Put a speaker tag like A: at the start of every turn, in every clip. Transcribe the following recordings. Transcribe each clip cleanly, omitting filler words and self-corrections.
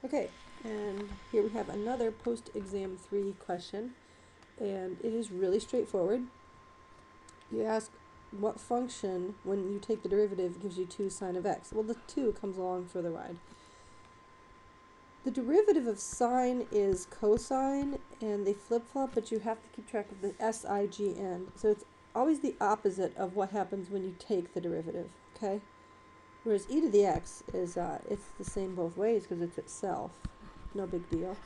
A: Okay, and here we have another post-exam 3 question, and it is really straightforward. You ask what function, when you take the derivative, gives you 2 sine of x. Well, the 2 comes along for the ride. The derivative of sine is cosine, and they flip-flop, but you have to keep track of the SIG end. So it's always the opposite of what happens when you take the derivative, okay? Whereas e to the x is, it's the same both ways because it's itself. No big deal.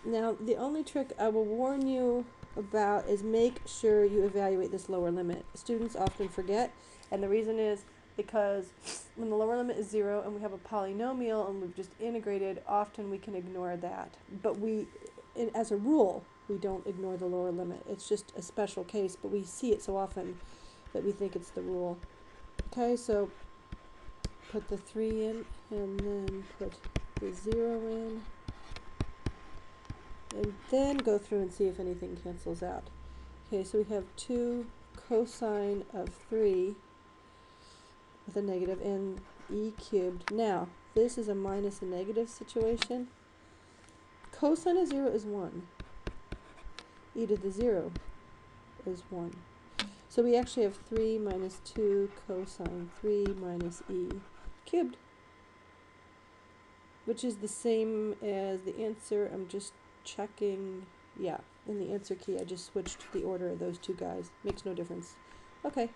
A: Now, the only trick I will warn you about is make sure you evaluate this lower limit. Students often forget, and the reason is because when the lower limit is 0 and we have a polynomial and we've just integrated, often we can ignore that. But as a rule, we don't ignore the lower limit. It's just a special case, but we see it so often that we think it's the rule. Okay, so put the 3 in, and then put the 0 in, and then go through and see if anything cancels out. Okay, so we have 2 cosine of 3 with a negative and e cubed. Now, this is a minus a negative situation. Cosine of 0 is 1. E to the 0 is 1. So we actually have 3 minus 2 cosine 3 minus e cubed, which is the same as the answer. I'm just checking. Yeah, in the answer key I just switched the order of those two guys. Makes no difference. Okay.